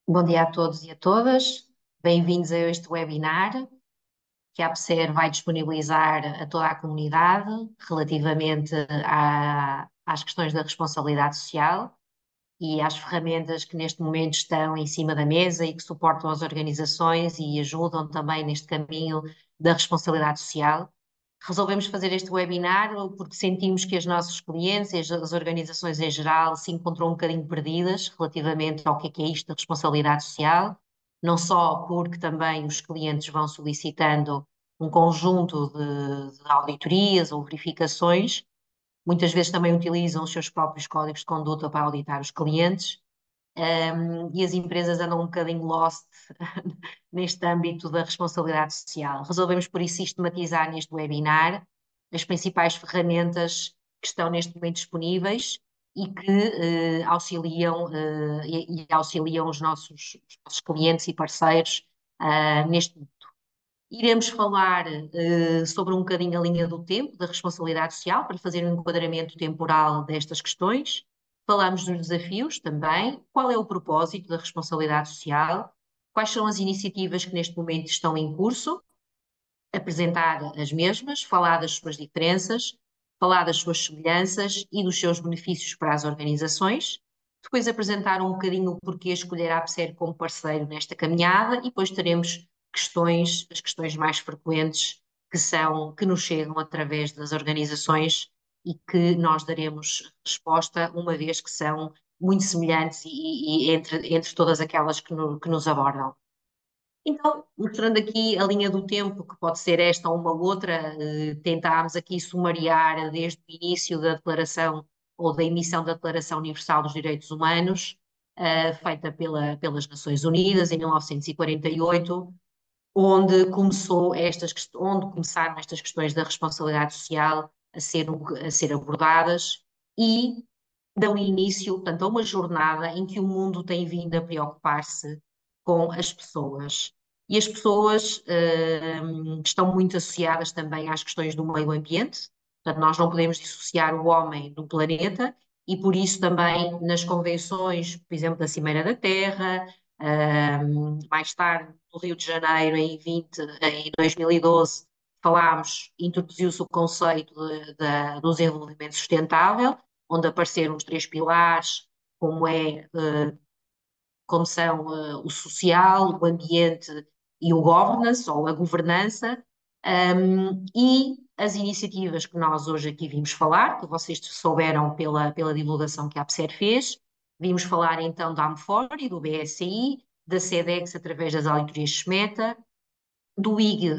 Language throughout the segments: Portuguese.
Bom dia a todos e a todas. Bem-vindos a este webinar que a APSER vai disponibilizar a toda a comunidade relativamente às questões da responsabilidade social e às ferramentas que neste momento estão em cima da mesa e que suportam as organizações e ajudam também neste caminho da responsabilidade social. Resolvemos fazer este webinar porque sentimos que os nossos clientes e as organizações em geral se encontram um bocadinho perdidas relativamente ao que é isto da responsabilidade social, não só porque também os clientes vão solicitando um conjunto de auditorias ou verificações, muitas vezes também utilizam os seus próprios códigos de conduta para auditar os clientes, e as empresas andam um bocadinho lost neste âmbito da responsabilidade social. Resolvemos, por isso, sistematizar neste webinar as principais ferramentas que estão neste momento disponíveis e que auxiliam os nossos clientes e parceiros neste momento. Iremos falar sobre um bocadinho a linha do tempo da responsabilidade social para fazer um enquadramento temporal destas questões. Falamos dos desafios também, qual é o propósito da responsabilidade social, quais são as iniciativas que neste momento estão em curso, apresentar as mesmas, falar das suas diferenças, falar das suas semelhanças e dos seus benefícios para as organizações. Depois apresentar um bocadinho o porquê escolher a APSER como parceiro nesta caminhada e depois teremos as questões mais frequentes que nos chegam através das organizações e que nós daremos resposta, uma vez que são muito semelhantes e entre todas aquelas que nos abordam. Então, mostrando aqui a linha do tempo, que pode ser esta ou uma outra, tentámos aqui sumariar desde o início da declaração ou da emissão da Declaração Universal dos Direitos Humanos, feita pelas Nações Unidas em 1948, onde começaram estas questões da responsabilidade social a ser abordadas e dão início, portanto, a uma jornada em que o mundo tem vindo a preocupar-se com as pessoas. E as pessoas estão muito associadas também às questões do meio ambiente, portanto, nós não podemos dissociar o homem do planeta, e por isso também nas convenções, por exemplo, da Cimeira da Terra, mais tarde, no Rio de Janeiro, em 2012, introduziu-se o conceito do desenvolvimento sustentável, onde apareceram os três pilares, como é, como são o social, o ambiente e o governance, ou a governança, e as iniciativas que nós hoje aqui vimos falar, que vocês souberam pela divulgação que a APSER fez. Vimos falar então da AMFOR e do BSI, da SEDEX através das auditorias SMETA, do IG,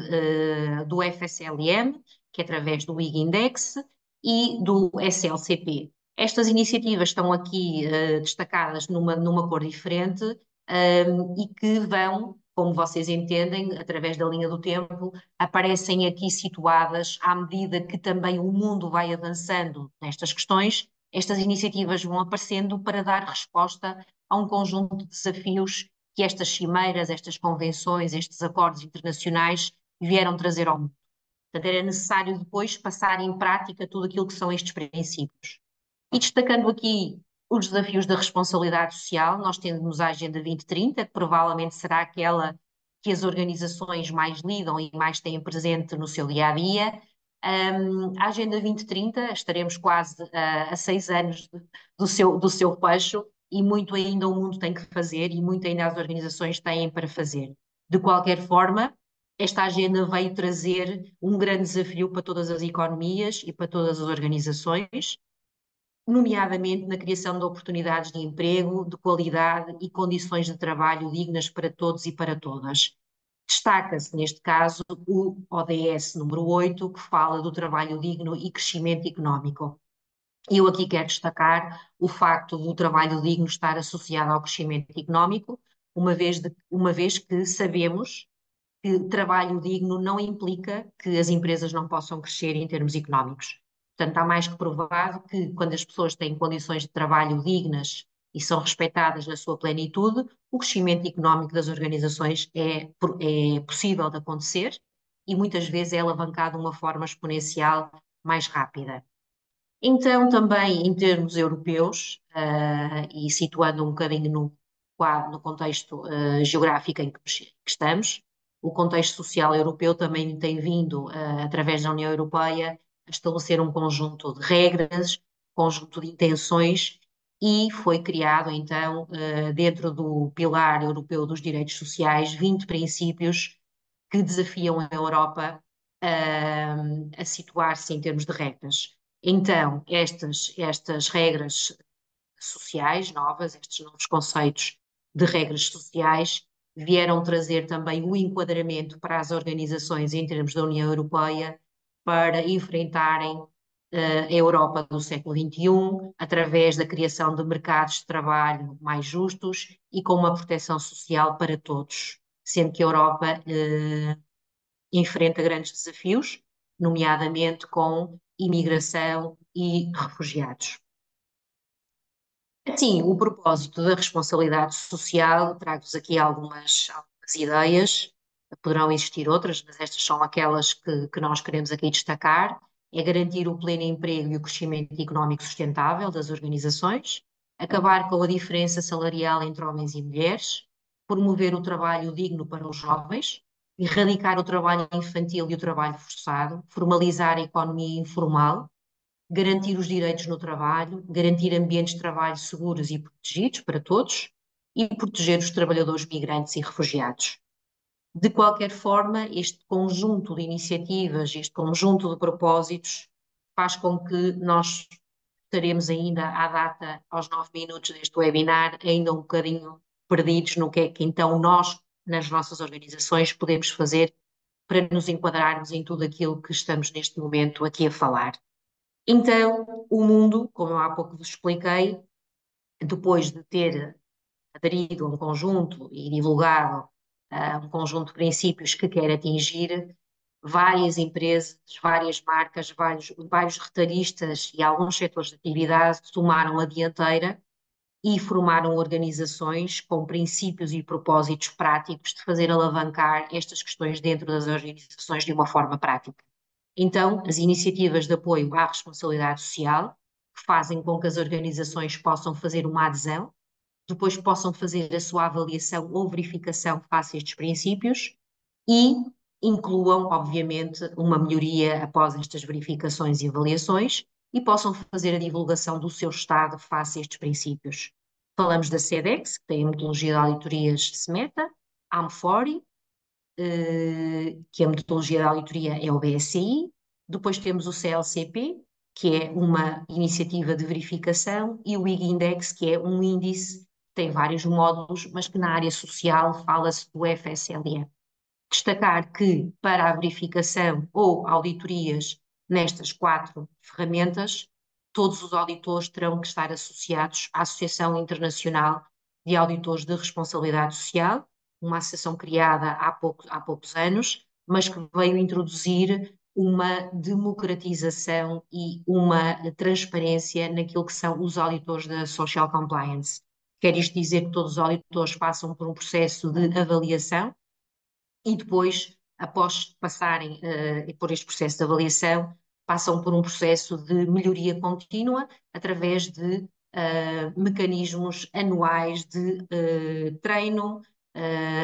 do FSLM, que é através do IG Index, e do SLCP. Estas iniciativas estão aqui destacadas numa cor diferente, e que vão, como vocês entendem, através da linha do tempo, aparecem aqui situadas à medida que também o mundo vai avançando nestas questões. Estas iniciativas vão aparecendo para dar resposta a um conjunto de desafios que estas cimeiras, estas convenções, estes acordos internacionais vieram trazer ao mundo. Portanto, era necessário depois passar em prática tudo aquilo que são estes princípios. E destacando aqui os desafios da responsabilidade social, nós temos a Agenda 2030, que provavelmente será aquela que as organizações mais lidam e mais têm presente no seu dia a dia. A Agenda 2030, estaremos quase a 6 anos do seu fecho e muito ainda o mundo tem que fazer e muito ainda as organizações têm para fazer. De qualquer forma, esta agenda veio trazer um grande desafio para todas as economias e para todas as organizações, nomeadamente na criação de oportunidades de emprego, de qualidade e condições de trabalho dignas para todos e para todas. Destaca-se, neste caso, o ODS número 8, que fala do trabalho digno e crescimento económico. Eu aqui quero destacar o facto do trabalho digno estar associado ao crescimento económico, uma vez que sabemos que trabalho digno não implica que as empresas não possam crescer em termos económicos. Portanto, está mais que provado que quando as pessoas têm condições de trabalho dignas e são respeitadas na sua plenitude, o crescimento económico das organizações é possível de acontecer e muitas vezes é alavancado de uma forma exponencial mais rápida. Então, também em termos europeus, e situando um bocadinho no contexto geográfico em que estamos. O contexto social europeu também tem vindo, através da União Europeia, a estabelecer um conjunto de regras, conjunto de intenções, e foi criado, então, dentro do Pilar Europeu dos Direitos Sociais, 20 princípios que desafiam a Europa a situar-se em termos de regras. Então, estas regras sociais novas, estes novos conceitos de regras sociais, vieram trazer também o enquadramento para as organizações em termos da União Europeia para enfrentarem a Europa do século XXI, através da criação de mercados de trabalho mais justos e com uma proteção social para todos, sendo que a Europa enfrenta grandes desafios, nomeadamente com imigração e refugiados. Sim, o propósito da responsabilidade social, trago-vos aqui algumas ideias, poderão existir outras, mas estas são aquelas que nós queremos aqui destacar, é garantir o pleno emprego e o crescimento económico sustentável das organizações, acabar com a diferença salarial entre homens e mulheres, promover o trabalho digno para os jovens, erradicar o trabalho infantil e o trabalho forçado, formalizar a economia informal, garantir os direitos no trabalho, garantir ambientes de trabalho seguros e protegidos para todos e proteger os trabalhadores migrantes e refugiados. De qualquer forma, este conjunto de iniciativas, este conjunto de propósitos, faz com que nós estaremos ainda à data, aos 9 minutos deste webinar, ainda um bocadinho perdidos no que é que então nós, nas nossas organizações, podemos fazer para nos enquadrarmos em tudo aquilo que estamos neste momento aqui a falar. Então, o mundo, como eu há pouco vos expliquei, depois de ter aderido a um conjunto e divulgado um conjunto de princípios que quer atingir, várias empresas, várias marcas, vários retalhistas e alguns setores de atividade tomaram a dianteira e formaram organizações com princípios e propósitos práticos de fazer alavancar estas questões dentro das organizações de uma forma prática. Então, as iniciativas de apoio à responsabilidade social que fazem com que as organizações possam fazer uma adesão, depois possam fazer a sua avaliação ou verificação face a estes princípios e incluam, obviamente, uma melhoria após estas verificações e avaliações e possam fazer a divulgação do seu estado face a estes princípios. Falamos da SEDEX, que tem a metodologia de auditorias SMETA, a AMFORI, que a metodologia da auditoria é o BSI, depois temos o CLCP, que é uma iniciativa de verificação, e o IG Index, que é um índice, tem vários módulos, mas que na área social fala-se do FSLE. Destacar que para a verificação ou auditorias nestas 4 ferramentas, todos os auditores terão que estar associados à Associação Internacional de Auditores de Responsabilidade Social, uma associação criada há poucos anos, mas que veio introduzir uma democratização e uma transparência naquilo que são os auditores da Social Compliance. Quer isto dizer que todos os auditores passam por um processo de avaliação e depois, após passarem por este processo de avaliação, passam por um processo de melhoria contínua através de mecanismos anuais de treino,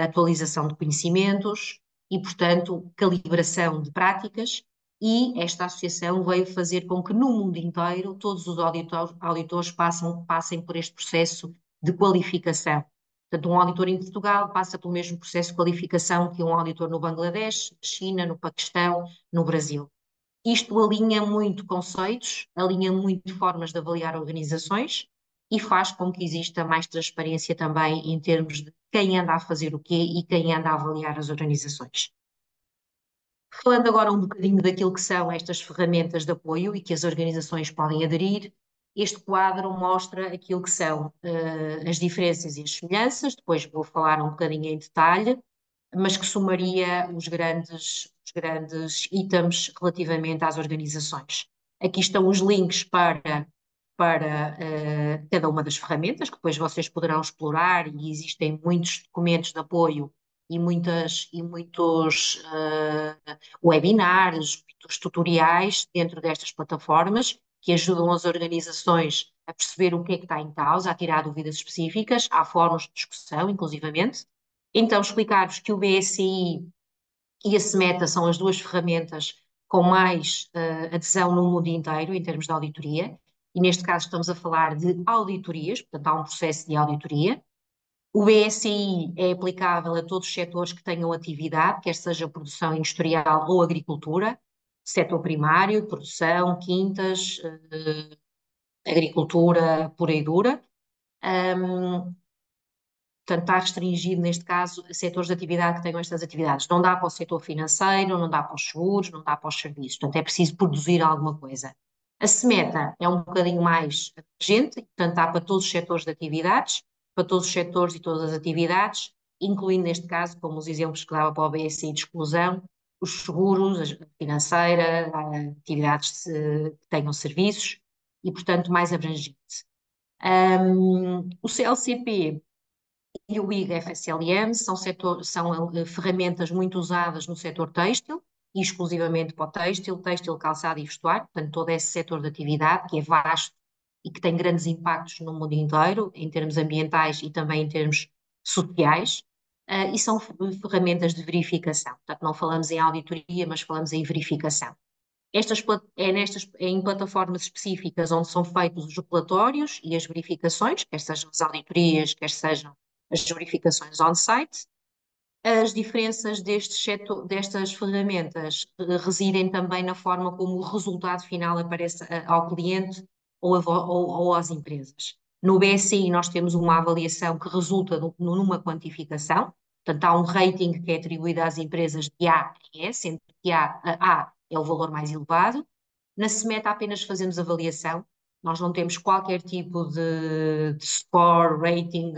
atualização de conhecimentos e, portanto, calibração de práticas. E esta associação veio fazer com que no mundo inteiro todos os auditores passem por este processo de qualificação. Portanto, um auditor em Portugal passa pelo mesmo processo de qualificação que um auditor no Bangladesh, na China, no Paquistão, no Brasil. Isto alinha muito conceitos, alinha muito formas de avaliar organizações e faz com que exista mais transparência também em termos de quem anda a fazer o quê e quem anda a avaliar as organizações. Falando agora um bocadinho daquilo que são estas ferramentas de apoio e que as organizações podem aderir, este quadro mostra aquilo que são as diferenças e as semelhanças, depois vou falar um bocadinho em detalhe, mas que sumaria os grandes itens relativamente às organizações. Aqui estão os links para cada uma das ferramentas, que depois vocês poderão explorar, e existem muitos documentos de apoio e muitos webinars, muitos tutoriais dentro destas plataformas que ajudam as organizações a perceber o que é que está em causa, a tirar dúvidas específicas, há fóruns de discussão, inclusivamente. Então, explicar-vos que o BSI e a Semeta são as duas ferramentas com mais adesão no mundo inteiro, em termos de auditoria, e neste caso estamos a falar de auditorias, portanto, há um processo de auditoria. O BSI é aplicável a todos os setores que tenham atividade, quer seja produção industrial ou agricultura, setor primário, produção, quintas, agricultura pura e dura. Portanto, está restringido, neste caso, a setores de atividade que tenham estas atividades. Não dá para o setor financeiro, não dá para os seguros, não dá para os serviços. Portanto, é preciso produzir alguma coisa. A SMETA é um bocadinho mais abrangente, portanto, dá para todos os setores de atividades, para todos os setores e todas as atividades, incluindo, neste caso, como os exemplos que dava para o BSI de exclusão, os seguros, a financeira, atividades que tenham serviços e, portanto, mais abrangente. O CLCP e o IGFSLM são ferramentas muito usadas no setor têxtil e exclusivamente para o têxtil, calçado e vestuário, portanto todo esse setor de atividade que é vasto e que tem grandes impactos no mundo inteiro, em termos ambientais e também em termos sociais, e são ferramentas de verificação. Portanto, não falamos em auditoria, mas falamos em verificação. Em plataformas específicas onde são feitos os relatórios e as verificações, quer sejam as auditorias, quer sejam as verificações on-site. As diferenças destas ferramentas residem também na forma como o resultado final aparece ao cliente ou às empresas. No BSI, nós temos uma avaliação que resulta numa quantificação, portanto, há um rating que é atribuído às empresas de A a E, sendo que A é o valor mais elevado. Na SMETA apenas fazemos avaliação, nós não temos qualquer tipo de score, rating,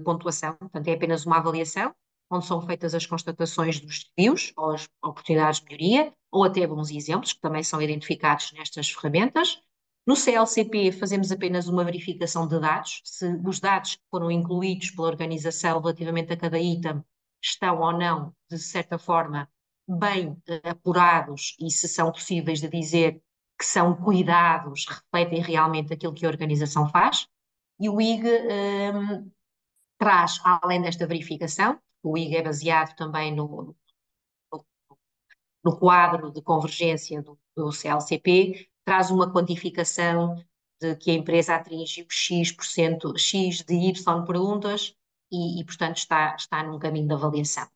pontuação, portanto é apenas uma avaliação, onde são feitas as constatações dos desvios ou as oportunidades de melhoria, ou até bons exemplos, que também são identificados nestas ferramentas. No CLCP fazemos apenas uma verificação de dados, se os dados que foram incluídos pela organização relativamente a cada item estão ou não, de certa forma, bem apurados e se são possíveis de dizer que são cuidados, refletem realmente aquilo que a organização faz. E o IG traz, além desta verificação, o IG é baseado também no quadro de convergência do CLCP, traz uma quantificação de que a empresa atingiu X%, X de Y perguntas e portanto, está num caminho de avaliação.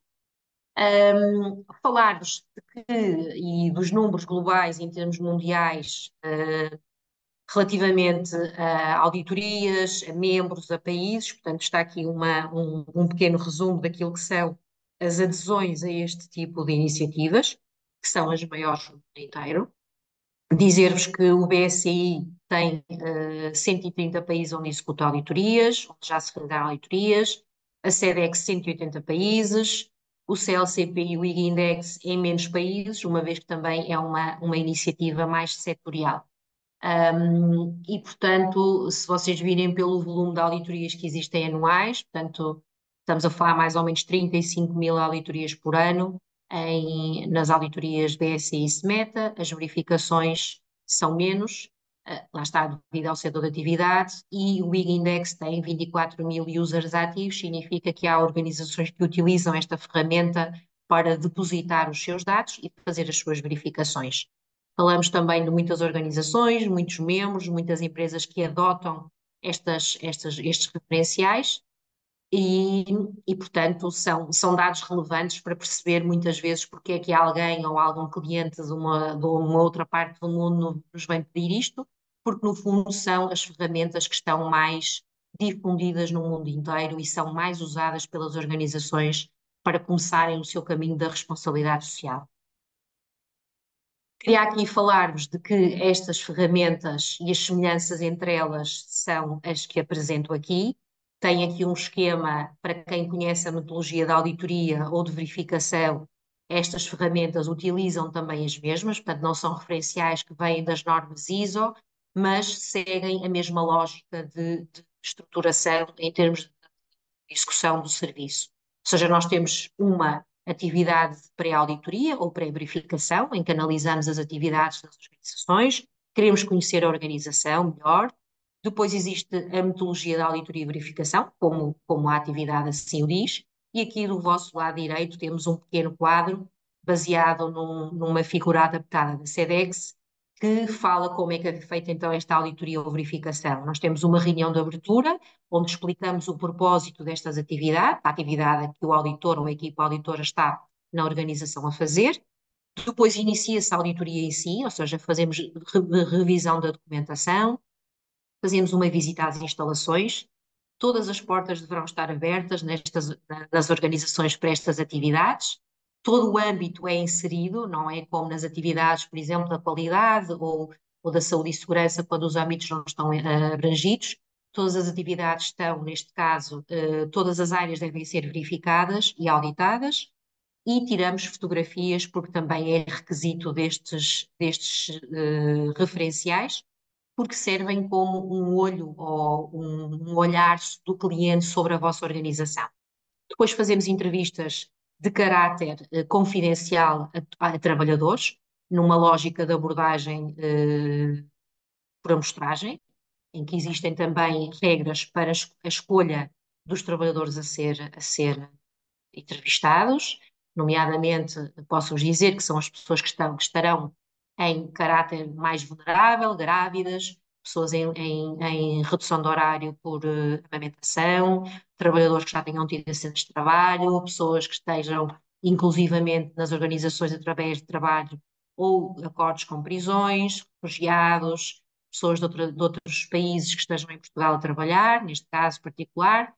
Falar-vos e dos números globais em termos mundiais relativamente a auditorias, a membros, a países, portanto está aqui um pequeno resumo daquilo que são as adesões a este tipo de iniciativas, que são as maiores do mundo inteiro. Dizer-vos que o BSI tem 130 países onde executa auditorias, onde já se realizaram auditorias, a SEDEX 180 países, o CLCP e o IG Index em menos países, uma vez que também é uma iniciativa mais setorial. E, portanto, se vocês virem pelo volume de auditorias que existem anuais, portanto, estamos a falar mais ou menos 35 mil auditorias por ano nas auditorias BSI e SMETA, as verificações são menos, lá está devido ao setor de atividade, e o Big Index tem 24 mil users ativos, significa que há organizações que utilizam esta ferramenta para depositar os seus dados e fazer as suas verificações. Falamos também de muitas organizações, muitos membros, muitas empresas que adotam estes referenciais e, portanto, são dados relevantes para perceber muitas vezes porque é que alguém ou algum cliente de uma outra parte do mundo nos vem pedir isto, porque no fundo são as ferramentas que estão mais difundidas no mundo inteiro e são mais usadas pelas organizações para começarem o seu caminho da responsabilidade social. Queria aqui falar-vos de que estas ferramentas e as semelhanças entre elas são as que apresento aqui. Tem aqui um esquema para quem conhece a metodologia da auditoria ou de verificação. Estas ferramentas utilizam também as mesmas, portanto, não são referenciais que vêm das normas ISO, mas seguem a mesma lógica de estruturação em termos de execução do serviço. Ou seja, nós temos uma atividade de pré-auditoria ou pré-verificação, em que analisamos as atividades das organizações, queremos conhecer a organização melhor, Depois existe a metodologia da auditoria e verificação, como a atividade assim o diz, e aqui do vosso lado direito temos um pequeno quadro baseado numa figura adaptada da SEDEX, que fala como é que é feita então esta auditoria ou verificação. Nós temos uma reunião de abertura, onde explicamos o propósito destas atividades, a atividade que o auditor ou a equipa auditora está na organização a fazer. Depois inicia-se a auditoria em si, ou seja, fazemos revisão da documentação, fazemos uma visita às instalações, todas as portas deverão estar abertas nas organizações para estas atividades, todo o âmbito é inserido, não é como nas atividades, por exemplo, da qualidade ou da saúde e segurança, quando os âmbitos não estão abrangidos. Todas as atividades estão, neste caso, todas as áreas devem ser verificadas e auditadas, e tiramos fotografias, porque também é requisito destes referenciais, porque servem como um olho ou um olhar do cliente sobre a vossa organização. Depois fazemos entrevistas de caráter confidencial a trabalhadores, numa lógica de abordagem por amostragem, em que existem também regras para a escolha dos trabalhadores a ser entrevistados, nomeadamente, posso-vos dizer que são as pessoas que estarão em caráter mais vulnerável, grávidas, pessoas em redução de horário por amamentação, trabalhadores que já tenham tido acidentes de trabalho, pessoas que estejam inclusivamente nas organizações através de trabalho ou acordos com prisões, refugiados, pessoas de outros países que estejam em Portugal a trabalhar, neste caso particular.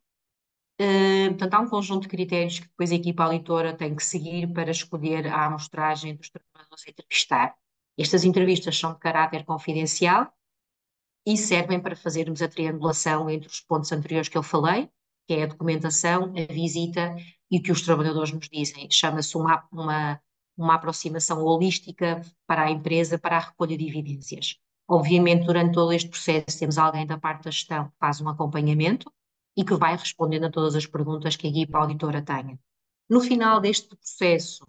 Portanto, há um conjunto de critérios que depois a equipa auditora tem que seguir para escolher a amostragem dos trabalhadores a entrevistar. Estas entrevistas são de caráter confidencial e servem para fazermos a triangulação entre os pontos anteriores que eu falei, que é a documentação, a visita e o que os trabalhadores nos dizem. Chama-se uma aproximação holística para a empresa, para a recolha de evidências. Obviamente, durante todo este processo, temos alguém da parte da gestão que faz um acompanhamento e que vai respondendo a todas as perguntas que a equipa auditora tenha. No final deste processo,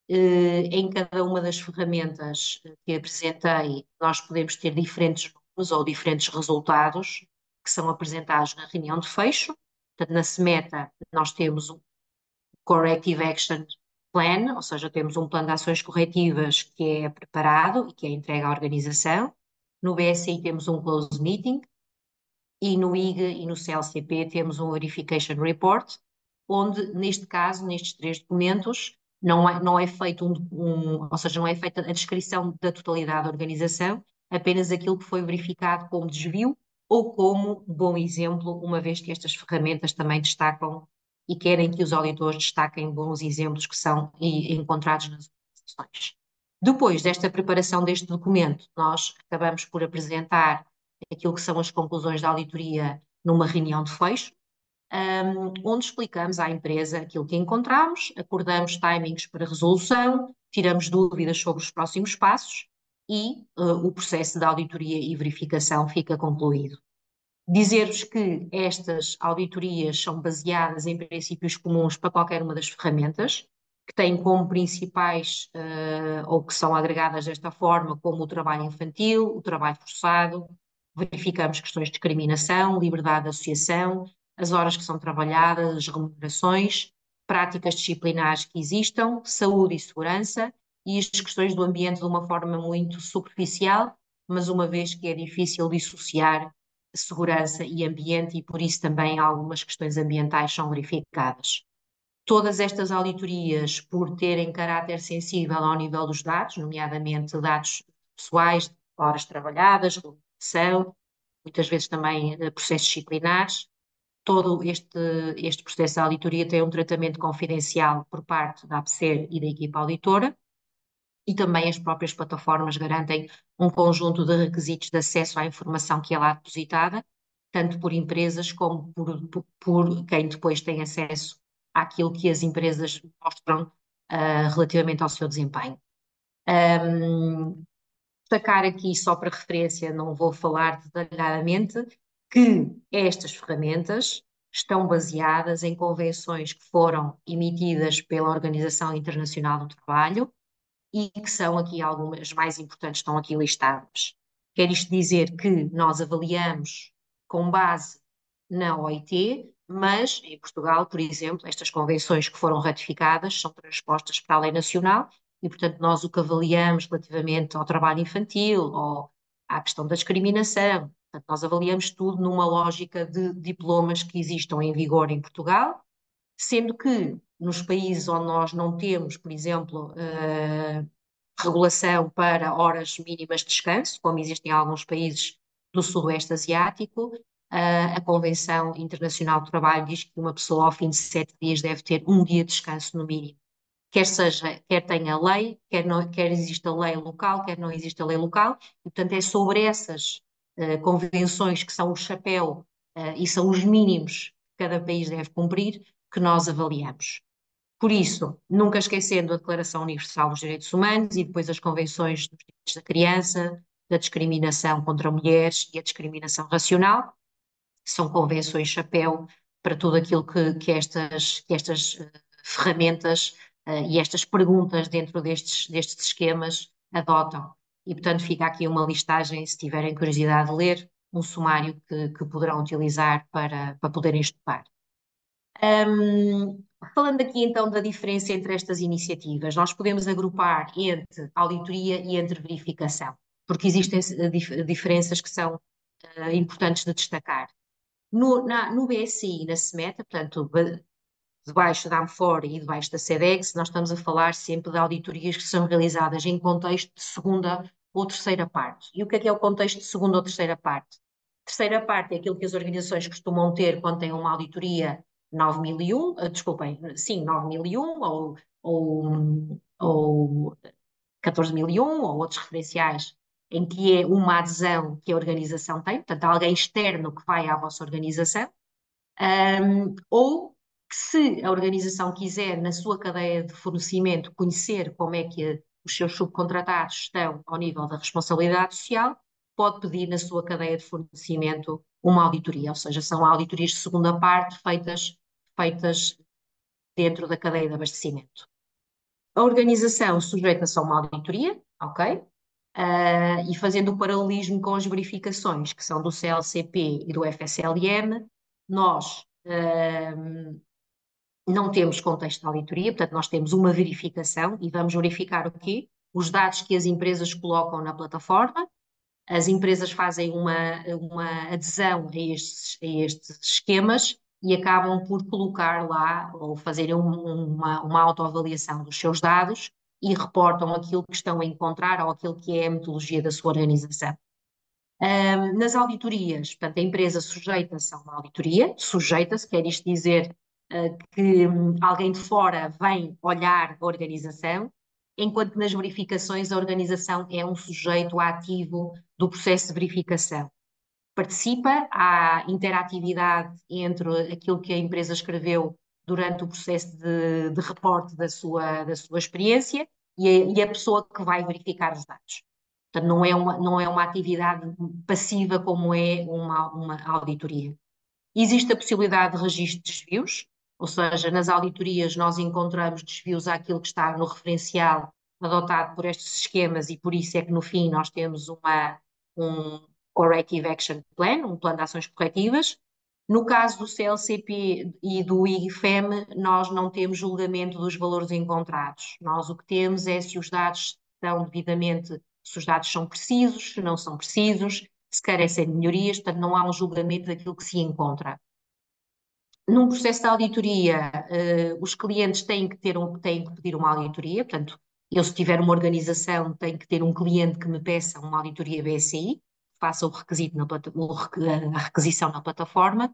em cada uma das ferramentas que apresentei, nós podemos ter diferentes números ou diferentes resultados que são apresentados na reunião de fecho. Portanto, na SMETA, nós temos um Corrective Action Plan, ou seja, temos um plano de ações corretivas que é preparado e que é entregue à organização. No BSI temos um Close Meeting, e no IG e no CLCP temos um Verification Report, onde, neste caso, nestes três documentos, não é feito ou seja, não é feita a descrição da totalidade da organização, apenas aquilo que foi verificado como desvio ou como bom exemplo, uma vez que estas ferramentas também destacam e querem que os auditores destaquem bons exemplos que são encontrados nas organizações. Depois desta preparação deste documento, nós acabamos por apresentar aquilo que são as conclusões da auditoria numa reunião de fecho, onde explicamos à empresa aquilo que encontramos, acordamos timings para resolução, tiramos dúvidas sobre os próximos passos e o processo de auditoria e verificação fica concluído. Dizer-vos que estas auditorias são baseadas em princípios comuns para qualquer uma das ferramentas, que têm como principais, ou que são agregadas desta forma, como o trabalho infantil, o trabalho forçado, verificamos questões de discriminação, liberdade de associação, as horas que são trabalhadas, as remunerações, práticas disciplinares que existam, saúde e segurança, e as questões do ambiente de uma forma muito superficial, mas uma vez que é difícil dissociar segurança e ambiente, e por isso também algumas questões ambientais são verificadas. Todas estas auditorias, por terem caráter sensível ao nível dos dados, nomeadamente dados pessoais, horas trabalhadas, remuneração, muitas vezes também processos disciplinares, todo este processo de auditoria tem um tratamento confidencial por parte da ABSER e da equipa auditora, e também as próprias plataformas garantem um conjunto de requisitos de acesso à informação que é lá depositada, tanto por empresas como por quem depois tem acesso àquilo que as empresas mostram relativamente ao seu desempenho. Destacar aqui, só para referência, não vou falar detalhadamente, que estas ferramentas estão baseadas em convenções que foram emitidas pela Organização Internacional do Trabalho, e que são aqui algumas mais importantes, estão aqui listadas. Quer isto dizer que nós avaliamos com base na OIT, mas em Portugal, por exemplo, estas convenções que foram ratificadas são transpostas para a lei nacional e, portanto, nós o que avaliamos relativamente ao trabalho infantil ou à questão da discriminação, portanto, nós avaliamos tudo numa lógica de diplomas que existam em vigor em Portugal, sendo que nos países onde nós não temos, por exemplo, regulação para horas mínimas de descanso, como existe em alguns países do Sudoeste Asiático. A Convenção Internacional do Trabalho diz que uma pessoa ao fim de 7 dias deve ter um dia de descanso no mínimo. Quer seja, quer tenha lei, quer, não, quer exista lei local, quer não exista lei local, e portanto é sobre essas convenções que são o chapéu e são os mínimos que cada país deve cumprir que nós avaliamos. Por isso, nunca esquecendo a Declaração Universal dos Direitos Humanos e depois as convenções dos direitos da criança, da discriminação contra mulheres e a discriminação racional, são convenções chapéu para tudo aquilo que estas ferramentas e estas perguntas dentro destes esquemas adotam. E, portanto, fica aqui uma listagem, se tiverem curiosidade de ler, um sumário que poderão utilizar para poderem estudar. Falando aqui então da diferença entre estas iniciativas, nós podemos agrupar entre auditoria e entre verificação, porque existem diferenças que são importantes de destacar. No BSI e na SMETA, portanto, debaixo da Amfora e debaixo da SEDEX, nós estamos a falar sempre de auditorias que são realizadas em contexto de segunda ou terceira parte. E o que é o contexto de segunda ou terceira parte? Terceira parte é aquilo que as organizações costumam ter quando têm uma auditoria 9001, desculpem, sim, 9001 ou 14001 ou outros referenciais em que é uma adesão que a organização tem, portanto, alguém externo que vai à vossa organização, ou que se a organização quiser, na sua cadeia de fornecimento, conhecer como é que os seus subcontratados estão ao nível da responsabilidade social, pode pedir na sua cadeia de fornecimento uma auditoria, ou seja, são auditorias de segunda parte feitas dentro da cadeia de abastecimento. A organização sujeita-se a uma auditoria, ok? E fazendo o paralelismo com as verificações que são do CLCP e do FSLM, nós não temos contexto de auditoria, portanto, nós temos uma verificação e vamos verificar o quê? Os dados que as empresas colocam na plataforma. As empresas fazem uma adesão a estes esquemas e acabam por colocar lá ou fazerem uma autoavaliação dos seus dados e reportam aquilo que estão a encontrar ou aquilo que é a metodologia da sua organização. Nas auditorias, portanto, a empresa sujeita-se a uma auditoria, sujeita-se, quer isto dizer que alguém de fora vem olhar a organização, enquanto que nas verificações a organização é um sujeito ativo do processo de verificação. Participa, há interatividade entre aquilo que a empresa escreveu durante o processo de reporte da sua experiência e a pessoa que vai verificar os dados. Portanto, não é uma atividade passiva como é uma auditoria. Existe a possibilidade de registro de desvios, ou seja, nas auditorias nós encontramos desvios àquilo que está no referencial adotado por estes esquemas e por isso é que no fim nós temos um Corrective Action Plan, um plano de ações corretivas. No caso do CLCP e do IFEM, nós não temos julgamento dos valores encontrados. Nós o que temos é se os dados estão devidamente, se os dados são precisos, se não são precisos, se carecem de melhorias, portanto não há um julgamento daquilo que se encontra. Num processo de auditoria, os clientes têm que pedir uma auditoria, portanto, eu se tiver uma organização tenho que ter um cliente que me peça uma auditoria BSI, faça o requisito a requisição na plataforma,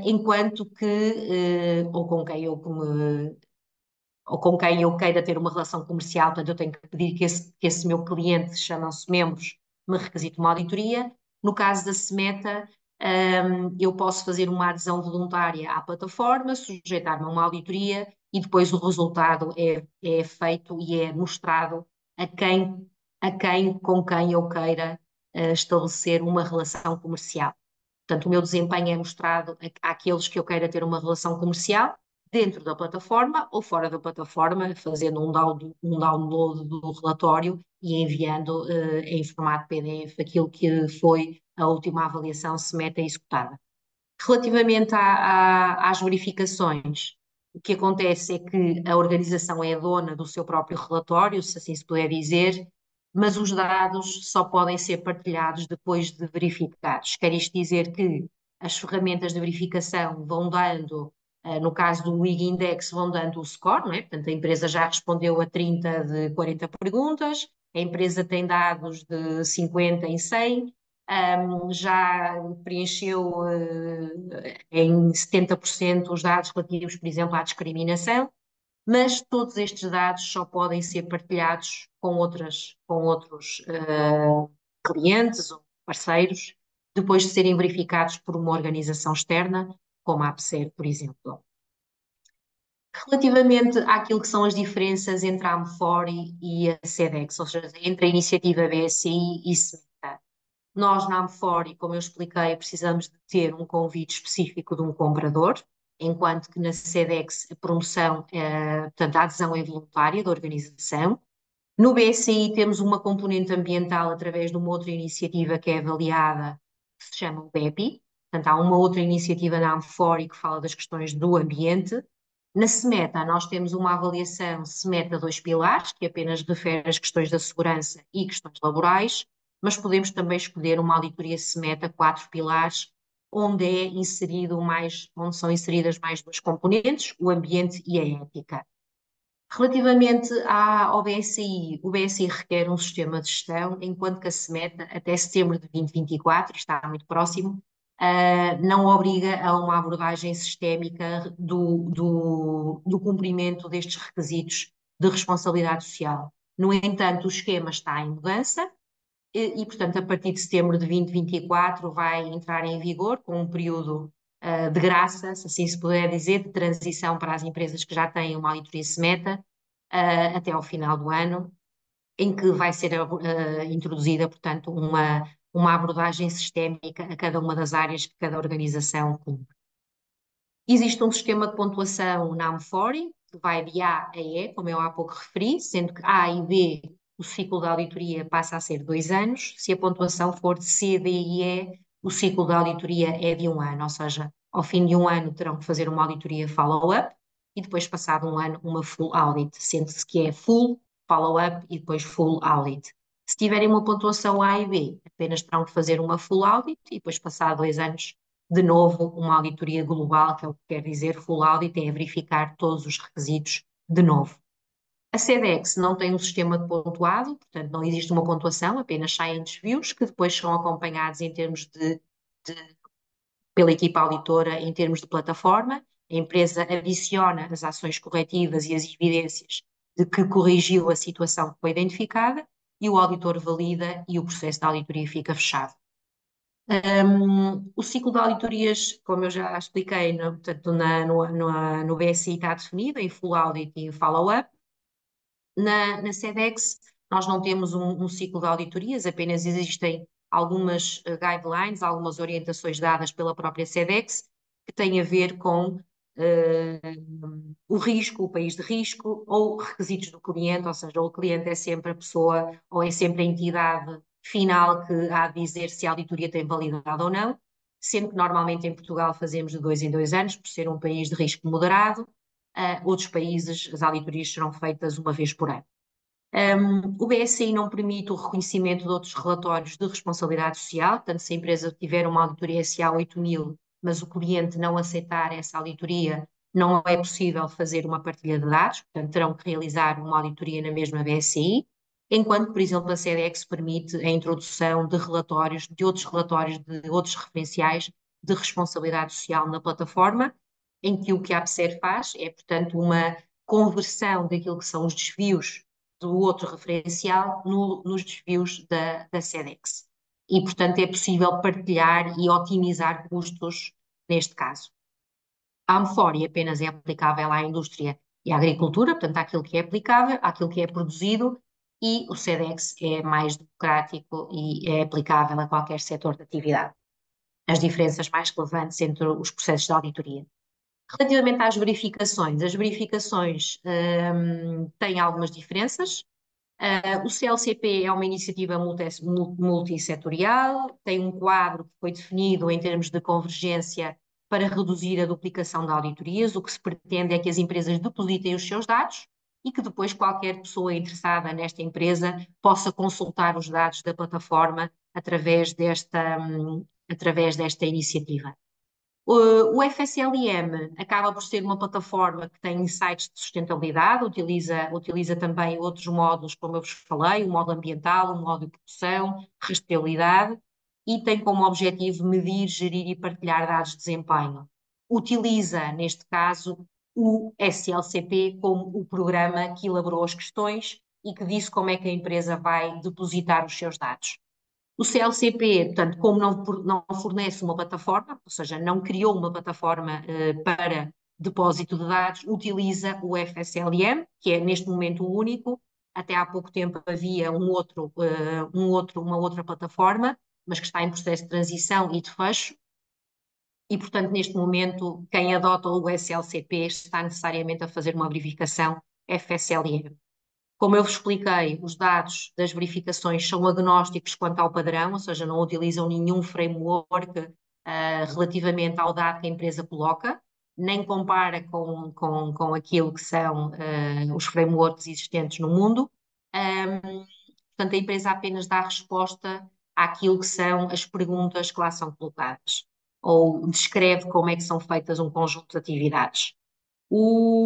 enquanto que, ou com quem eu queira ter uma relação comercial, portanto, eu tenho que pedir que esse meu cliente, chamam-se membros, me requisite uma auditoria. No caso da Semeta, eu posso fazer uma adesão voluntária à plataforma, sujeitar-me a uma auditoria e depois o resultado é feito e é mostrado com quem eu queira estabelecer uma relação comercial. Portanto, o meu desempenho é mostrado àqueles que eu queira ter uma relação comercial, dentro da plataforma ou fora da plataforma, fazendo um download do relatório e enviando em formato PDF aquilo que foi a última avaliação se meta executada. Relativamente às verificações, o que acontece é que a organização é dona do seu próprio relatório, se assim se puder dizer, mas os dados só podem ser partilhados depois de verificados. Quer isto dizer que as ferramentas de verificação vão dando, no caso do WIG Index, vão dando o score, não é? Portanto, a empresa já respondeu a 30 de 40 perguntas, a empresa tem dados de 50 em 100, já preencheu em 70% os dados relativos, por exemplo, à discriminação, mas todos estes dados só podem ser partilhados com outros clientes ou parceiros, depois de serem verificados por uma organização externa, como a APSER, por exemplo. Relativamente àquilo que são as diferenças entre a Amfori e a SEDEX, ou seja, entre a iniciativa BSI e SMETA. Nós, na Amfori, como eu expliquei, precisamos de ter um convite específico de um comprador, enquanto que na SEDEX a promoção, portanto, a adesão é voluntária da organização. No BSI temos uma componente ambiental através de uma outra iniciativa que é avaliada, que se chama o BEPI. Portanto, há uma outra iniciativa na Amfori que fala das questões do ambiente. Na SMETA, nós temos uma avaliação SMETA 2 pilares, que apenas refere às questões da segurança e questões laborais, mas podemos também escolher uma auditoria SMETA 4 pilares, onde são inseridas mais duas componentes, o ambiente e a ética. Relativamente ao BSI, o BSI requer um sistema de gestão, enquanto que a SMETA, até setembro de 2024, está muito próximo, não obriga a uma abordagem sistémica do cumprimento destes requisitos de responsabilidade social. No entanto, o esquema está em mudança portanto, a partir de setembro de 2024 vai entrar em vigor com um período de graça, se assim se puder dizer, de transição para as empresas que já têm uma auditoria SMETA, até ao final do ano, em que vai ser introduzida, portanto, uma abordagem sistémica a cada uma das áreas que cada organização cumpre. Existe um sistema de pontuação na Amfori, que vai de A a E, como eu há pouco referi, sendo que A e B, o ciclo da auditoria passa a ser 2 anos. Se a pontuação for de C, D e E, o ciclo da auditoria é de 1 ano, ou seja, ao fim de 1 ano terão que fazer uma auditoria follow-up e depois, passado 1 ano, uma full audit, sendo-se que é full follow-up e depois full audit. Se tiverem uma pontuação A e B, apenas terão que fazer uma full audit e depois, passado 2 anos, de novo, uma auditoria global, que é o que quer dizer full audit, é verificar todos os requisitos de novo. A SEDEX não tem um sistema de pontuado, portanto não existe uma pontuação, apenas saem desvios que depois são acompanhados em termos pela equipa auditora em termos de plataforma. A empresa adiciona as ações corretivas e as evidências de que corrigiu a situação que foi identificada e o auditor valida e o processo de auditoria fica fechado. O ciclo de auditorias, como eu já expliquei, portanto, no BSI está definido em full audit e follow-up. Na SEDEX, nós não temos um ciclo de auditorias, apenas existem algumas guidelines, algumas orientações dadas pela própria SEDEX, que têm a ver com o risco, o país de risco, ou requisitos do cliente, ou seja, o cliente é sempre a pessoa ou é sempre a entidade final que há de dizer se a auditoria tem validade ou não, sendo que normalmente em Portugal fazemos de 2 em 2 anos, por ser um país de risco moderado. Outros países, as auditorias serão feitas uma vez por ano. O BSI não permite o reconhecimento de outros relatórios de responsabilidade social, portanto, se a empresa tiver uma auditoria SA 8000, mas o cliente não aceitar essa auditoria, não é possível fazer uma partilha de dados, portanto, terão que realizar uma auditoria na mesma BSI, enquanto, por exemplo, a SEDEX permite a introdução de relatórios, de outros referenciais de responsabilidade social na plataforma, em que o que a APSER faz é, portanto, uma conversão daquilo que são os desvios do outro referencial nos desvios da SEDEX. E, portanto, é possível partilhar e otimizar custos neste caso. A Amfori apenas é aplicável à indústria e à agricultura, portanto, àquilo que é aplicável, àquilo que é produzido, e o SEDEX é mais democrático e é aplicável a qualquer setor de atividade. As diferenças mais relevantes entre os processos de auditoria. Relativamente às verificações, as verificações têm algumas diferenças. O CLCP é uma iniciativa multissetorial, tem um quadro que foi definido em termos de convergência para reduzir a duplicação de auditorias. O que se pretende é que as empresas depositem os seus dados e que depois qualquer pessoa interessada nesta empresa possa consultar os dados da plataforma através desta iniciativa. O FSLM acaba por ser uma plataforma que tem insights de sustentabilidade, utiliza também outros módulos, como eu vos falei, o módulo ambiental, o módulo de produção, rastreabilidade, e tem como objetivo medir, gerir e partilhar dados de desempenho. Utiliza, neste caso, o SLCP como o programa que elaborou as questões e que disse como é que a empresa vai depositar os seus dados. O CLCP, portanto, como não fornece uma plataforma, ou seja, não criou uma plataforma para depósito de dados, utiliza o FSLM, que é neste momento o único. Até há pouco tempo havia uma outra plataforma, mas que está em processo de transição e de fecho. E, portanto, neste momento, quem adota o SLCP está necessariamente a fazer uma verificação FSLM. Como eu vos expliquei, os dados das verificações são agnósticos quanto ao padrão, ou seja, não utilizam nenhum framework relativamente ao dado que a empresa coloca, nem compara com aquilo que são os frameworks existentes no mundo. Portanto, a empresa apenas dá resposta àquilo que são as perguntas que lá são colocadas, ou descreve como é que são feitas um conjunto de atividades.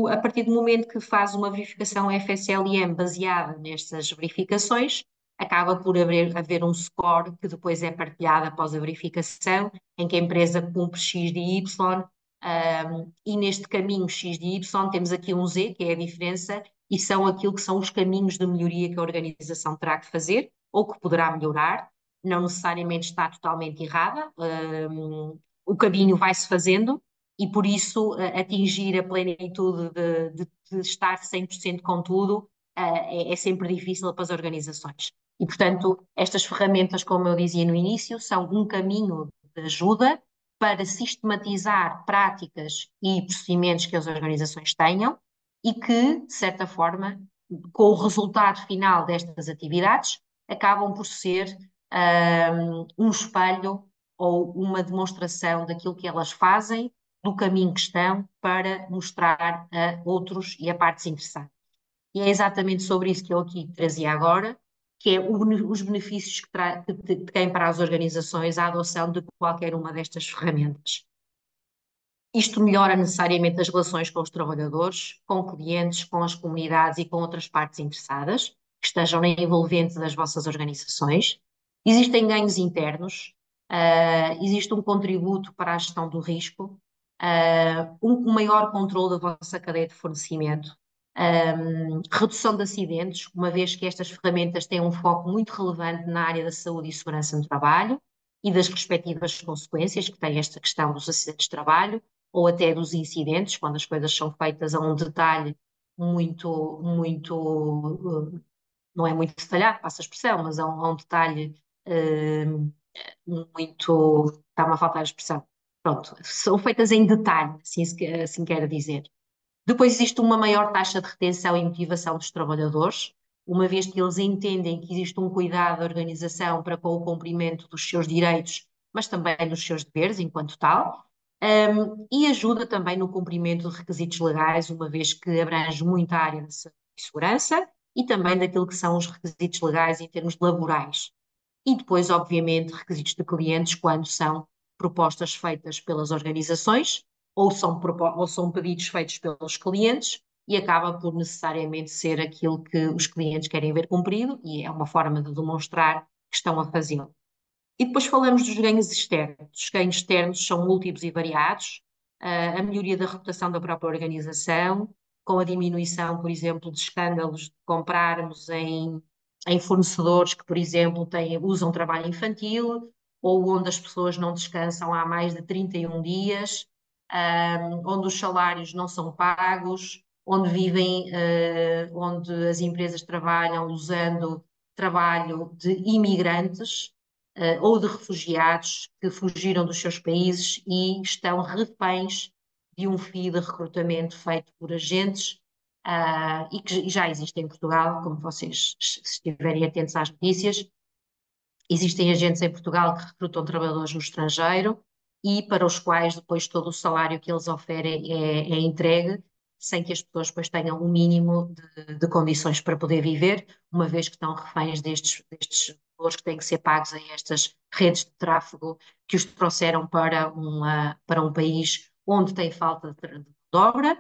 A partir do momento que faz uma verificação FSLM baseada nestas verificações, acaba por haver um score que depois é partilhado após a verificação, em que a empresa cumpre X de Y, e neste caminho X de Y temos aqui um Z, que é a diferença, e são aquilo que são os caminhos de melhoria que a organização terá que fazer, ou que poderá melhorar, não necessariamente está totalmente errada, o caminho vai-se fazendo, e por isso atingir a plenitude de estar 100% com tudo é sempre difícil para as organizações. E, portanto, estas ferramentas, como eu dizia no início, são um caminho de ajuda para sistematizar práticas e procedimentos que as organizações tenham e que, de certa forma, com o resultado final destas atividades, acabam por ser um espelho ou uma demonstração daquilo que elas fazem, do caminho que estão, para mostrar a outros e a partes interessadas. E é exatamente sobre isso que eu aqui trazia agora, que é os benefícios que tem para as organizações a adoção de qualquer uma destas ferramentas. Isto melhora necessariamente as relações com os trabalhadores, com clientes, com as comunidades e com outras partes interessadas que estejam na envolvente das vossas organizações. Existem ganhos internos, existe um contributo para a gestão do risco, um maior controle da vossa cadeia de fornecimento, redução de acidentes, uma vez que estas ferramentas têm um foco muito relevante na área da saúde e segurança no trabalho e das respectivas consequências que tem esta questão dos acidentes de trabalho ou até dos incidentes, quando as coisas são feitas a um detalhe não é muito detalhado, passa a expressão, mas a um detalhe muito, está-me a faltar a expressão. Pronto, são feitas em detalhe, assim quero dizer. Depois existe uma maior taxa de retenção e motivação dos trabalhadores, uma vez que eles entendem que existe um cuidado da organização para com o cumprimento dos seus direitos, mas também dos seus deveres enquanto tal, e ajuda também no cumprimento de requisitos legais, uma vez que abrange muita área de segurança e também daquilo que são os requisitos legais em termos laborais. E depois, obviamente, requisitos de clientes quando são propostas feitas pelas organizações ou são pedidos feitos pelos clientes e acaba por necessariamente ser aquilo que os clientes querem ver cumprido e é uma forma de demonstrar que estão a fazê-lo. E depois falamos dos ganhos externos. Os ganhos externos são múltiplos e variados. A melhoria da reputação da própria organização, com a diminuição, por exemplo, de escândalos de comprarmos em fornecedores que, por exemplo, usam trabalho infantil ou onde as pessoas não descansam há mais de 31 dias, onde os salários não são pagos, onde as empresas trabalham usando trabalho de imigrantes ou de refugiados que fugiram dos seus países e estão reféns de um FII de recrutamento feito por agentes, e que já existe em Portugal, como vocês, se estiverem atentos às notícias, existem agentes em Portugal que recrutam trabalhadores no estrangeiro e para os quais depois todo o salário que eles oferem é entregue, sem que as pessoas depois tenham o mínimo de condições para poder viver, uma vez que estão reféns destes valores que têm que ser pagos a estas redes de tráfego que os trouxeram para um país onde tem falta de obra,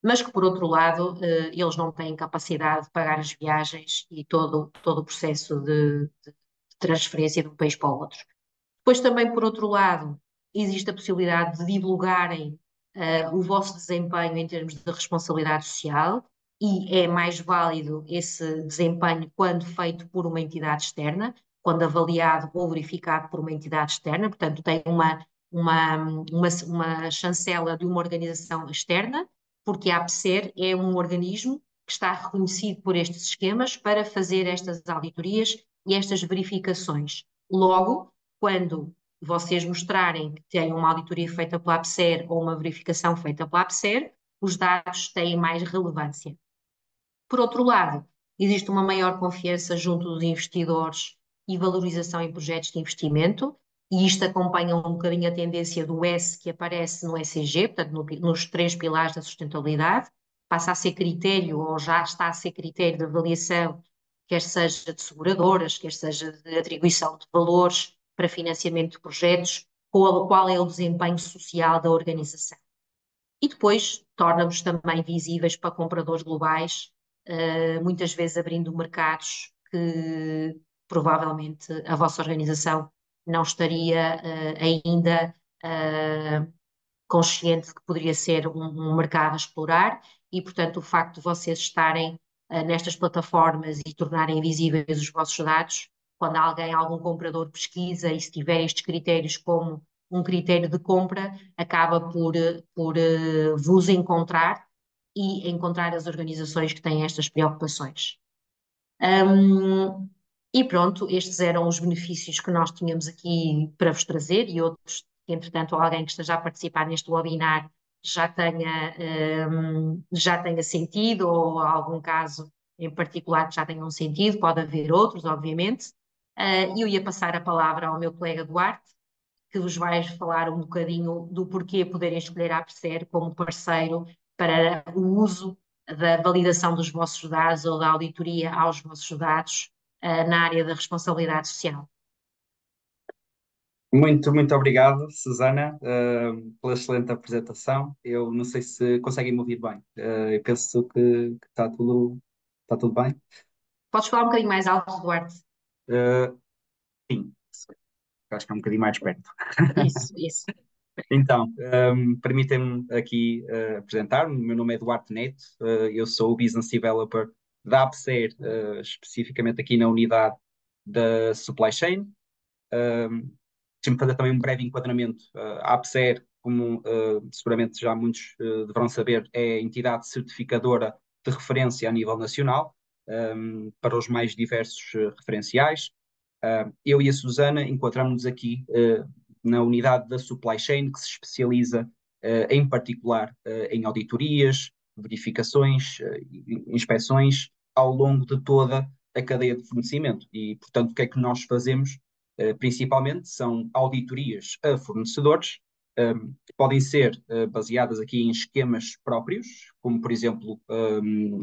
mas que, por outro lado, eles não têm capacidade de pagar as viagens e todo o processo de transferência de um país para o outro. Depois também, por outro lado, existe a possibilidade de divulgarem o vosso desempenho em termos de responsabilidade social e é mais válido esse desempenho quando feito por uma entidade externa, quando avaliado ou verificado por uma entidade externa, portanto tem uma chancela de uma organização externa, porque a APSER é um organismo que está reconhecido por estes esquemas para fazer estas auditorias e estas verificações. Logo, quando vocês mostrarem que têm uma auditoria feita pela APSER ou uma verificação feita pela APSER, os dados têm mais relevância. Por outro lado, existe uma maior confiança junto dos investidores e valorização em projetos de investimento, e isto acompanha um bocadinho a tendência do S que aparece no ESG, portanto, nos três pilares da sustentabilidade, passa a ser critério, ou já está a ser critério de avaliação, quer seja de seguradoras, quer seja de atribuição de valores para financiamento de projetos, qual é o desempenho social da organização. E depois torna-nos também visíveis para compradores globais, muitas vezes abrindo mercados que provavelmente a vossa organização não estaria ainda consciente de que poderia ser um mercado a explorar e, portanto, o facto de vocês estarem nestas plataformas e tornarem visíveis os vossos dados, quando algum comprador pesquisa e se tiver estes critérios como um critério de compra, acaba por vos encontrar e encontrar as organizações que têm estas preocupações. E pronto, estes eram os benefícios que nós tínhamos aqui para vos trazer e outros que, entretanto, alguém que esteja a participar neste webinar já tenha sentido ou algum caso em particular que já tenha um sentido, pode haver outros, obviamente. E eu ia passar a palavra ao meu colega Duarte, que vos vai falar um bocadinho do porquê poderem escolher a APSER como parceiro para o uso da validação dos vossos dados ou da auditoria aos vossos dados na área da responsabilidade social. Muito obrigado, Susana, pela excelente apresentação. Eu não sei se conseguem me ouvir bem. Eu penso que está tudo bem. Podes falar um bocadinho mais alto, Duarte? Uh, sim, acho que é um bocadinho mais perto. Isso. Então, permitem-me aqui apresentar-me. O meu nome é Duarte Neto, eu sou o Business Developer da AppSer, especificamente aqui na unidade da Supply Chain. Deixa-me fazer também um breve enquadramento. A APSER, como seguramente já muitos deverão saber, é a entidade certificadora de referência a nível nacional, para os mais diversos referenciais. Eu e a Susana encontramos-nos aqui na unidade da Supply Chain, que se especializa em particular em auditorias, verificações, inspeções ao longo de toda a cadeia de fornecimento. E, portanto, o que é que nós fazemos? Principalmente são auditorias a fornecedores, que podem ser baseadas aqui em esquemas próprios, como por exemplo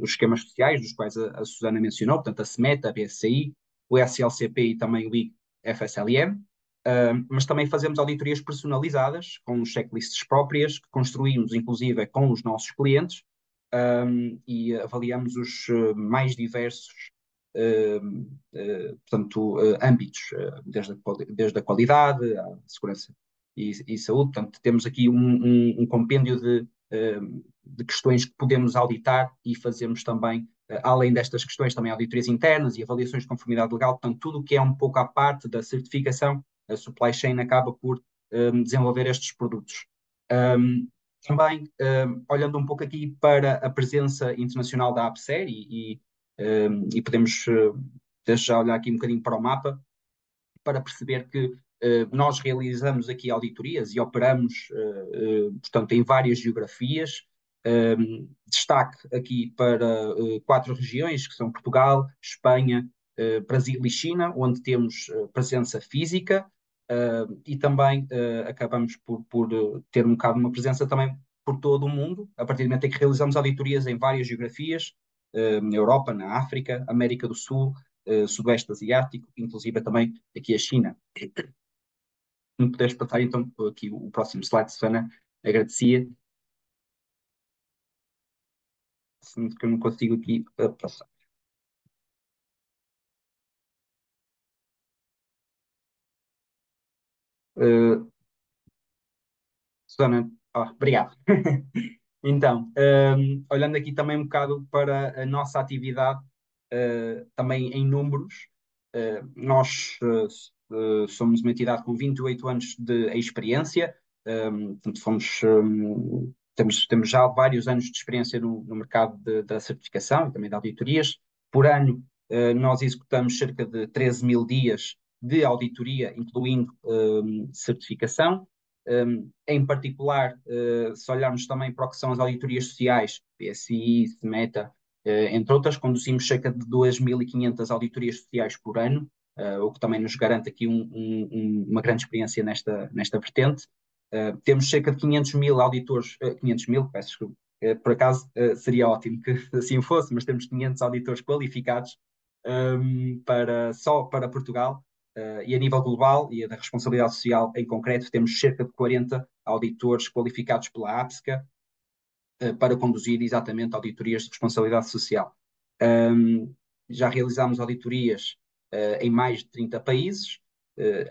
os esquemas sociais, dos quais a Susana mencionou, portanto a SMETA, a BSI, o SLCP e também o IFSLM, mas também fazemos auditorias personalizadas, com checklists próprias, que construímos inclusive com os nossos clientes, e avaliamos os mais diversos portanto, âmbitos, desde a qualidade, à segurança e saúde. Portanto, temos aqui um compêndio de questões que podemos auditar e fazemos também, além destas questões, também auditoриas internas e avaliações de conformidade legal. Portanto, tudo o que é um pouco à parte da certificação, a supply chain acaba por desenvolver estes produtos. Também, olhando um pouco aqui para a presença internacional da AppSer e podemos desde já olhar aqui um bocadinho para o mapa para perceber que Nós realizamos aqui auditorias e operamos, portanto, em várias geografias. Destaque aqui para quatro regiões, que são Portugal, Espanha, Brasil e China, onde temos presença física, e também acabamos por ter um bocado uma presença também por todo o mundo, a partir do momento em que realizamos auditorias em várias geografias, na Europa, na África, América do Sul, Sudoeste Asiático, inclusive também aqui a China. Se me puderes passar então aqui o próximo slide, Susana, agradecia. Sinto que eu não consigo aqui passar. Uh, Susana, obrigado. Então, olhando aqui também um bocado para a nossa atividade, também em números, nós somos uma entidade com 28 anos de experiência, portanto, temos já vários anos de experiência no mercado da certificação e também de auditorias. Por ano, nós executamos cerca de 13 mil dias de auditoria, incluindo certificação. Em particular, se olharmos também para o que são as auditorias sociais, PSI, SMETA, entre outras, conduzimos cerca de 2.500 auditorias sociais por ano, o que também nos garante aqui uma grande experiência nesta vertente. Temos cerca de 500 mil auditores, 500 mil, peço desculpa, por acaso seria ótimo que assim fosse, mas temos 500 auditores qualificados só para Portugal. E a nível global e da responsabilidade social em concreto, temos cerca de 40 auditores qualificados pela APSCA para conduzir exatamente auditorias de responsabilidade social. Um, já realizámos auditorias em mais de 30 países,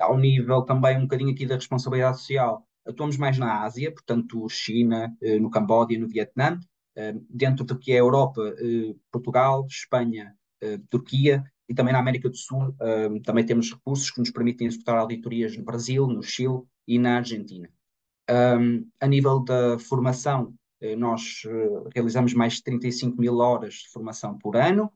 ao nível também um bocadinho aqui da responsabilidade social. Atuamos mais na Ásia, portanto, China, no Camboja, no Vietnã, dentro do que é a Europa, Portugal, Espanha, Turquia, e também na América do Sul, também temos recursos que nos permitem executar auditorias no Brasil, no Chile e na Argentina. A nível da formação, nós realizamos mais de 35 mil horas de formação por ano,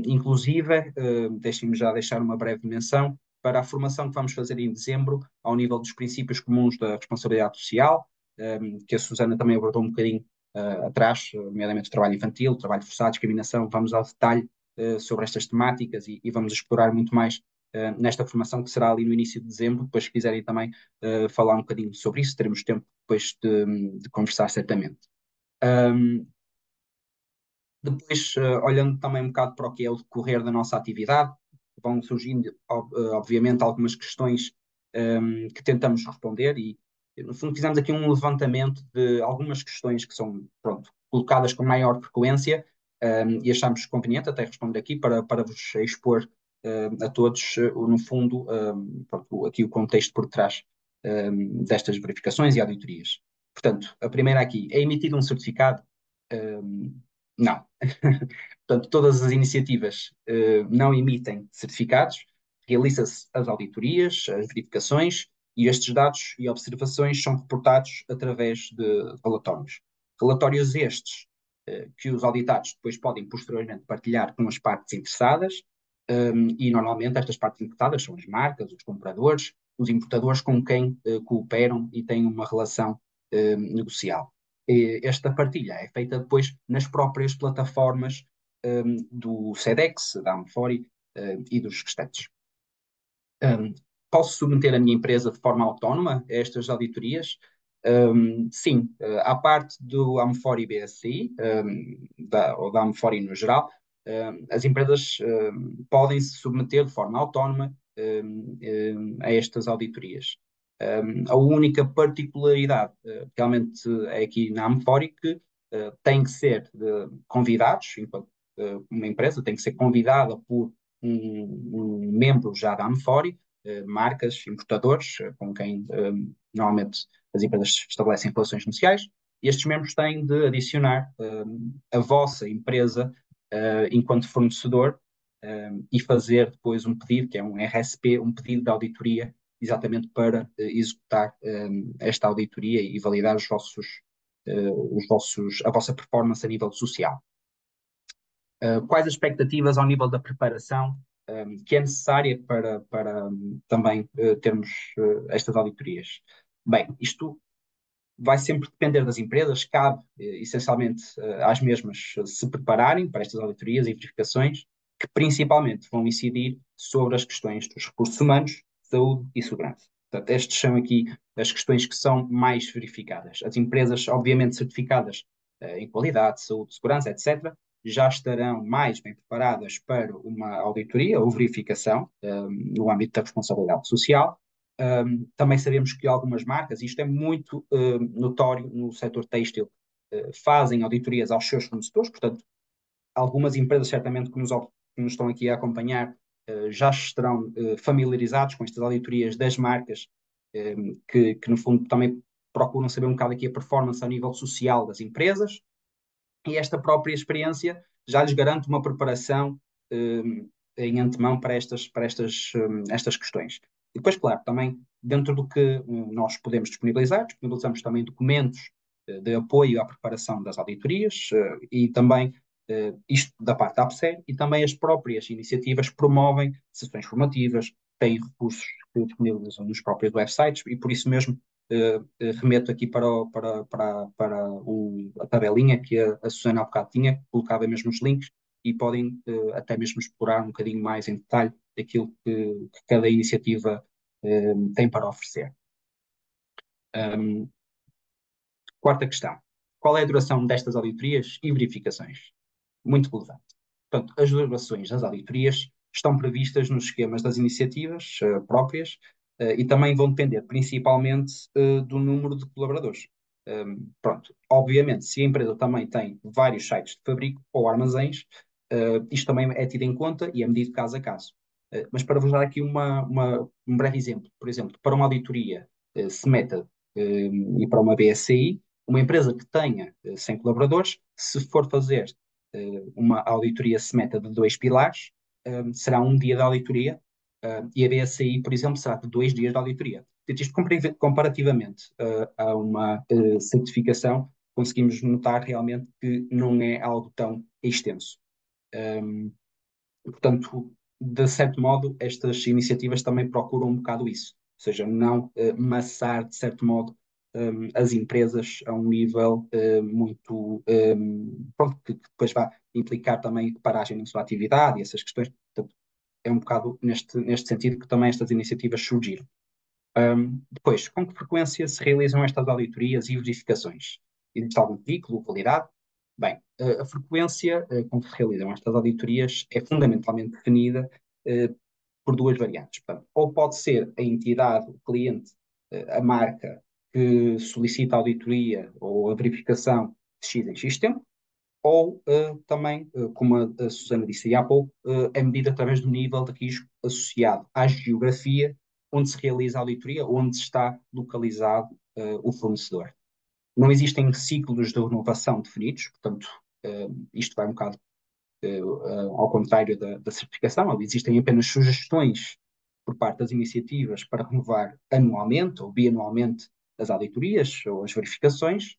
inclusive, deixem-me já deixar uma breve menção para a formação que vamos fazer em dezembro, ao nível dos princípios comuns da responsabilidade social, que a Susana também abordou um bocadinho atrás, nomeadamente o trabalho infantil, o trabalho forçado, discriminação. Vamos ao detalhe sobre estas temáticas e vamos explorar muito mais nesta formação que será ali no início de dezembro. Depois, se quiserem também falar um bocadinho sobre isso, teremos tempo depois de conversar certamente. Um, Depois, olhando também um bocado para o que é o decorrer da nossa atividade, vão surgindo, obviamente, algumas questões que tentamos responder e, no fundo, fizemos aqui um levantamento de algumas questões que são, pronto, colocadas com maior frequência, e achamos conveniente até responder aqui para vos expor a todos, no fundo, pronto, aqui o contexto por trás destas verificações e auditorias. Portanto, a primeira aqui, é emitido um certificado? Não. Portanto, todas as iniciativas não emitem certificados, realiza-se as auditorias, as verificações, e estes dados e observações são reportados através de relatórios. Relatórios estes que os auditados depois podem posteriormente partilhar com as partes interessadas, e normalmente estas partes interessadas são as marcas, os compradores, os importadores com quem cooperam e têm uma relação negocial. Esta partilha é feita depois nas próprias plataformas do SEDEX, da Amfori e dos restantes. Posso submeter a minha empresa de forma autónoma a estas auditorias? Sim, à parte do Amfori BSI, ou da Amfori no geral, as empresas podem se submeter de forma autónoma a estas auditorias. A única particularidade realmente é aqui na Amfori que têm que ser convidados, enquanto uma empresa tem que ser convidada por um membro já da Amfori, marcas, importadores, com quem normalmente as empresas estabelecem relações comerciais, e estes membros têm de adicionar a vossa empresa enquanto fornecedor e fazer depois um pedido, que é um RSP, um pedido de auditoria, exatamente para executar esta auditoria e validar a vossa performance a nível social. Quais as expectativas ao nível da preparação que é necessária para também termos estas auditorias? Bem, isto vai sempre depender das empresas, cabe essencialmente às mesmas se prepararem para estas auditorias e verificações, que principalmente vão incidir sobre as questões dos recursos humanos, saúde e segurança. Portanto, estas são aqui as questões que são mais verificadas. As empresas, obviamente, certificadas em qualidade, saúde, segurança, etc., já estarão mais bem preparadas para uma auditoria ou verificação no âmbito da responsabilidade social. Também sabemos que algumas marcas, isto é muito notório no setor têxtil, fazem auditorias aos seus fornecedores, portanto, algumas empresas certamente que nos estão aqui a acompanhar já estarão familiarizados com estas auditorias das marcas, que no fundo também procuram saber um bocado aqui a performance a nível social das empresas, e esta própria experiência já lhes garante uma preparação em antemão estas questões. E depois, claro, também dentro do que nós podemos disponibilizar, disponibilizamos também documentos de apoio à preparação das auditorias e também isto da parte da APSER, e também as próprias iniciativas promovem sessões formativas, têm recursos que disponibilizam nos próprios websites e por isso mesmo remeto aqui para a tabelinha que a Susana há bocado tinha, colocava mesmo os links e podem até mesmo explorar um bocadinho mais em detalhe aquilo que cada iniciativa tem para oferecer. Quarta questão. Qual é a duração destas auditorias e verificações? Muito relevante. Portanto, as durações das auditorias estão previstas nos esquemas das iniciativas próprias e também vão depender principalmente do número de colaboradores. Pronto, obviamente, se a empresa também tem vários sites de fabrico ou armazéns, isto também é tido em conta e é medido caso a caso. Mas para vos dar aqui um breve exemplo, por exemplo, para uma auditoria SMETA e para uma BSCI, uma empresa que tenha 100 colaboradores, se for fazer uma auditoria SMETA de 2 pilares, será um dia de auditoria, e a BSI, por exemplo, será de 2 dias de auditoria. Portanto, isto comparativamente a uma certificação, conseguimos notar realmente que não é algo tão extenso. Portanto, de certo modo, estas iniciativas também procuram um bocado isso, ou seja, não maçar, de certo modo, as empresas a um nível muito, pronto, que depois vai implicar também paragem na sua atividade e essas questões. Portanto, é um bocado neste sentido que também estas iniciativas surgiram. Depois, com que frequência se realizam estas auditorias e verificações? Existe algum ciclo, validade? Bem, a frequência com que se realizam estas auditorias é fundamentalmente definida por duas variantes. Portanto, ou pode ser a entidade, o cliente, a marca que solicita a auditoria ou a verificação de X em X tempo, ou também, como a Susana disse aí há pouco, é medida através do nível de risco associado à geografia onde se realiza a auditoria, onde está localizado o fornecedor. Não existem ciclos de renovação definidos, portanto, isto vai um bocado ao contrário da certificação, existem apenas sugestões por parte das iniciativas para renovar anualmente ou bianualmente as auditorias ou as verificações.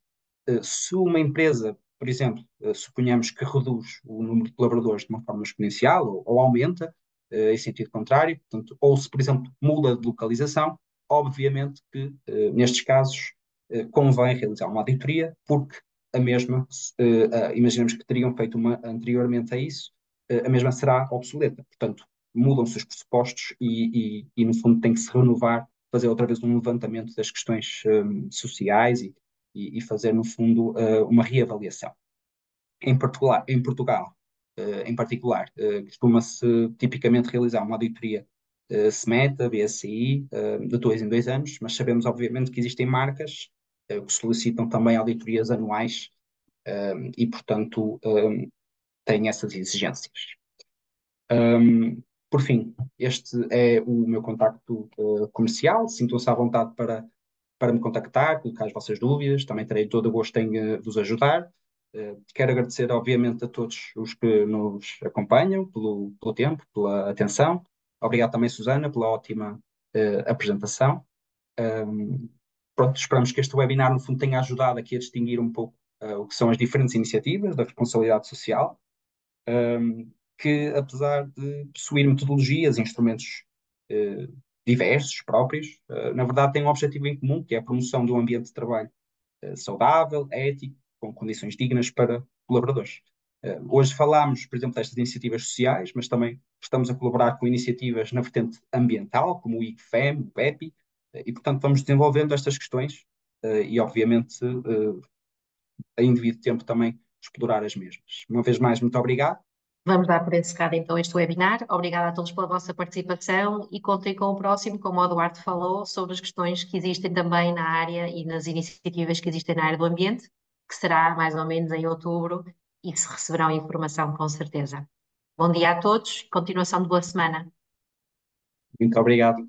Se uma empresa, por exemplo, suponhamos que reduz o número de colaboradores de uma forma exponencial ou aumenta, em sentido contrário, portanto, ou se, por exemplo, muda de localização, obviamente que, nestes casos, convém realizar uma auditoria, porque a mesma, imaginemos que teriam feito uma anteriormente a isso, a mesma será obsoleta. Portanto, mudam-se os pressupostos e, no fundo, tem que se renovar, fazer outra vez um levantamento das questões sociais e fazer, no fundo, uma reavaliação. Em particular, costuma-se tipicamente realizar uma auditoria SMETA, BSI, de 2 em 2 anos, mas sabemos, obviamente, que existem marcas que solicitam também auditorias anuais e, portanto, têm essas exigências. Por fim, este é o meu contacto comercial. Sintam-se à vontade para me contactar, colocar as vossas dúvidas. Também terei todo o gosto em vos ajudar. Quero agradecer, obviamente, a todos os que nos acompanham pelo tempo, pela atenção. Obrigado também, Susana, pela ótima apresentação. Um, Pronto, esperamos que este webinar, no fundo, tenha ajudado aqui a distinguir um pouco o que são as diferentes iniciativas da responsabilidade social. que, apesar de possuir metodologias e instrumentos eh, diversos, próprios, na verdade têm um objetivo em comum, que é a promoção de um ambiente de trabalho saudável, ético, com condições dignas para colaboradores. Hoje falámos, por exemplo, destas iniciativas sociais, mas também estamos a colaborar com iniciativas na vertente ambiental, como o ICFEM, o PEPI, e, portanto, vamos desenvolvendo estas questões e, obviamente, em devido tempo também explorar as mesmas. Uma vez mais, muito obrigado. Vamos dar por encerrado então este webinar. Obrigada a todos pela vossa participação e contem com o próximo, como o Eduardo falou, sobre as questões que existem também na área e nas iniciativas que existem na área do ambiente, que será mais ou menos em outubro e que se receberão informação com certeza. Bom dia a todos, continuação de boa semana. Muito obrigado.